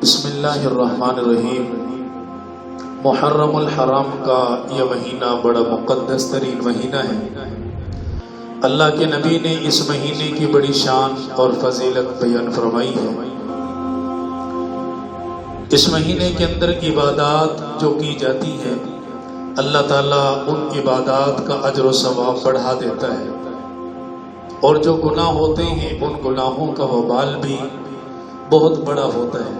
بسم اللہ الرحمن الرحیم۔ محرم الحرام کا یہ مہینہ بڑا مقدس ترین مہینہ ہے۔ اللہ کے نبی نے اس مہینے کی بڑی شان اور فضیلت بیان فرمائی ہے۔ اس مہینے کے اندر عبادات جو کی جاتی ہیں، اللہ تعالیٰ ان عبادات کا اجر و ثواب بڑھا دیتا ہے، اور جو گناہ ہوتے ہیں ان گناہوں کا وبال بھی بہت بڑا ہوتا ہے۔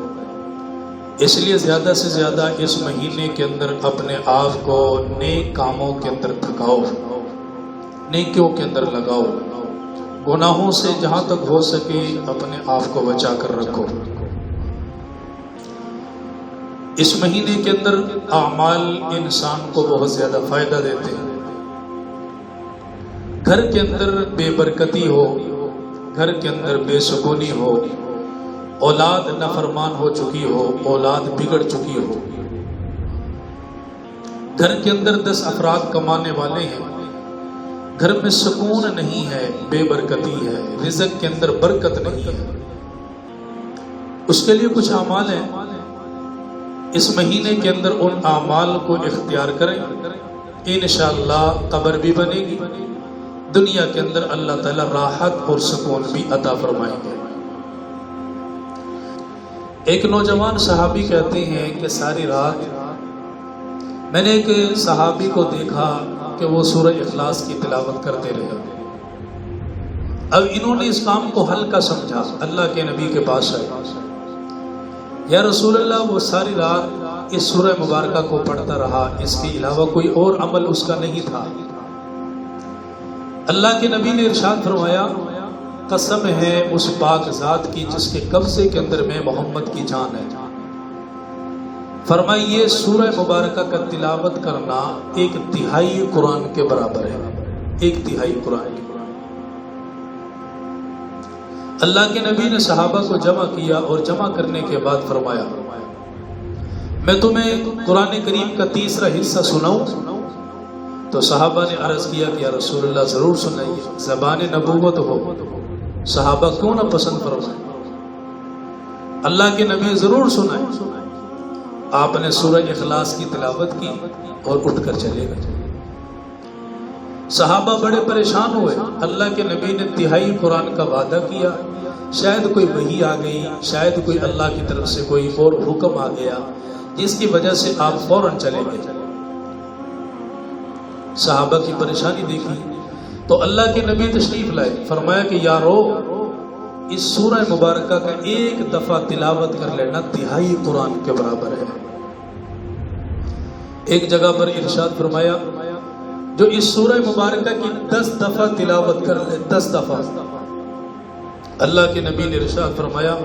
اس لیے زیادہ سے زیادہ اس مہینے کے اندر اپنے آپ کو نیک کاموں کے اندر تھکاؤ، نیکیوں کے اندر لگاؤ، گناہوں سے جہاں تک ہو سکے اپنے آپ کو بچا کر رکھو۔ اس مہینے کے اندر اعمال انسان کو بہت زیادہ فائدہ دیتے ہیں۔ گھر کے اندر بے برکتی ہو، گھر کے اندر بے سکونی ہو، اولاد نافرمان ہو چکی ہو، اولاد بگڑ چکی ہو، گھر کے اندر 10 افراد کمانے والے ہیں، گھر میں سکون نہیں ہے، بے برکتی ہے، رزق کے اندر برکت نہیں ہے، اس کے لیے کچھ اعمال ہیں۔ اس مہینے کے اندر ان اعمال کو اختیار کریں، انشاءاللہ قبر بھی بنے گی، دنیا کے اندر اللہ تعالی راحت اور سکون بھی عطا فرمائیں گے۔ ایک نوجوان صحابی کہتے ہیں کہ ساری رات میں نے ایک صحابی کو دیکھا کہ وہ سورہ اخلاص کی تلاوت کرتے رہے۔ اب انہوں نے اس کام کو ہلکا سمجھا، اللہ کے نبی کے پاس آئے، یا رسول اللہ وہ ساری رات اس سورہ مبارکہ کو پڑھتا رہا، اس کے علاوہ کوئی اور عمل اس کا نہیں تھا۔ اللہ کے نبی نے ارشاد فرمایا، قسم ہے اس پاک ذات کی جس کے قبضے کے اندر میں محمد کی جان ہے، فرمائی یہ سورہ مبارکہ کا تلاوت کرنا 1/3 قرآن کے برابر ہے، 1/3 قرآن کے۔ اللہ کے نبی نے صحابہ کو جمع کیا اور جمع کرنے کے بعد فرمایا، میں تمہیں قرآن کریم کا تیسرا حصہ سناؤں؟ تو صحابہ نے عرض کیا کہ یا رسول اللہ ضرور سنائیے، زبان نبوت ہو، صحابہ کیوں نہ پسند فرمائے، اللہ کے نبی ضرور سنائے۔ آپ نے سورہ اخلاص کی تلاوت کی اور اٹھ کر چلے گئے۔ صحابہ بڑے پریشان ہوئے، اللہ کے نبی نے 1/3 قرآن کا وعدہ کیا، شاید کوئی وحی آ گئی، شاید کوئی اللہ کی طرف سے کوئی اور حکم آ گیا جس کی وجہ سے آپ فوراً چلے گئے۔ صحابہ کی پریشانی دیکھی تو اللہ کے نبی تشریف لائے، فرمایا کہ یارو اس سورہ مبارکہ کا 1 دفعہ تلاوت کر لینا 1/3 قرآن کے برابر ہے۔ ایک جگہ پر ارشاد فرمایا، جو اس سورہ مبارکہ کی 10 دفعہ تلاوت کر لے، 10 دفعہ، اللہ کے نبی نے ارشاد فرمایا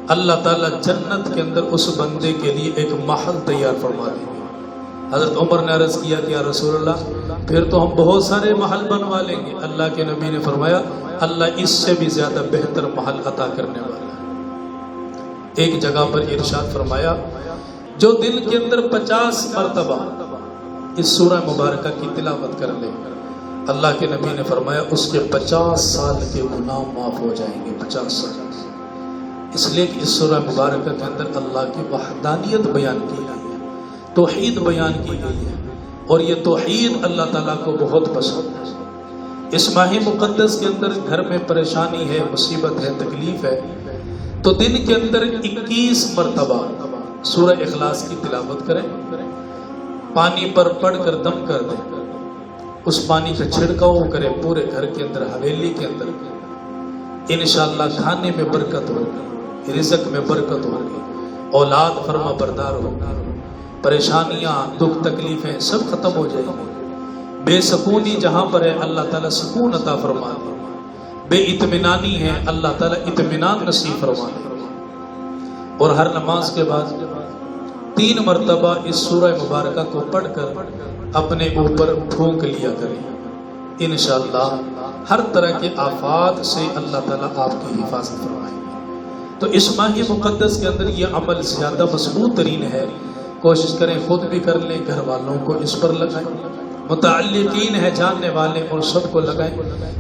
اللہ تعالیٰ جنت کے اندر اس بندے کے لیے ایک محل تیار فرما دیں گے۔ حضرت عمر نے عرض کیا کہ یا رسول اللہ پھر تو ہم بہت سارے محل بنوا لیں گے۔ اللہ کے نبی نے فرمایا اللہ اس سے بھی زیادہ بہتر محل عطا کرنے والا ہے۔ ایک جگہ پر ارشاد فرمایا جو دل کے اندر 50 مرتبہ اس سورہ مبارکہ کی تلاوت کر لے، اللہ کے نبی نے فرمایا اس کے 50 سال کے گناہ معاف ہو جائیں گے، 50 سال۔ اس لیے کہ اس سورہ مبارکہ کے اندر اللہ کی وحدانیت بیان کی گئی ہے، توحید بیان کی گئی ہے، اور یہ توحید اللہ تعالیٰ کو بہت پسند ہے۔ اس ماہ مقدس کے اندر گھر میں پریشانی ہے، مصیبت ہے، تکلیف ہے، تو دن کے اندر 21 مرتبہ سورہ اخلاص کی تلاوت کریں، پانی پر پڑھ کر دم کر دیں، اس پانی کا چھڑکاؤ کریں پورے گھر کے اندر، حویلی کے اندر، انشاءاللہ کھانے میں برکت ہوگی، رزق میں برکت ہوگی، اولاد فرما بردار ہوگی، پریشانیاں، دکھ، تکلیفیں سب ختم ہو جائیں گی، بے سکونی جہاں پر ہے اللہ تعالیٰ سکون عطا فرما دے، بے اطمینانی ہے اللہ تعالیٰ اطمینان نصیب فرما دے۔ اور ہر نماز کے بعد 3 مرتبہ اس سورہ مبارکہ کو پڑھ کر اپنے اوپر پھونک لیا کریں، انشاءاللہ ہر طرح کے آفات سے اللہ تعالیٰ آپ کی حفاظت فرمائیں گے۔ تو اس ماہ مقدس کے اندر یہ عمل زیادہ مضبوط ترین ہے، کوشش کریں خود بھی کر لیں، گھر والوں کو اس پر لگائیں، متعلقین ہے جاننے والے اور سب کو لگائیں،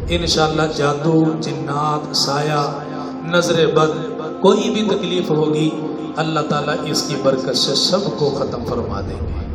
انشاءاللہ جادو، جنات، سایہ، نظر بد، کوئی بھی تکلیف ہوگی اللہ تعالیٰ اس کی برکت سے سب کو ختم فرما دیں گے۔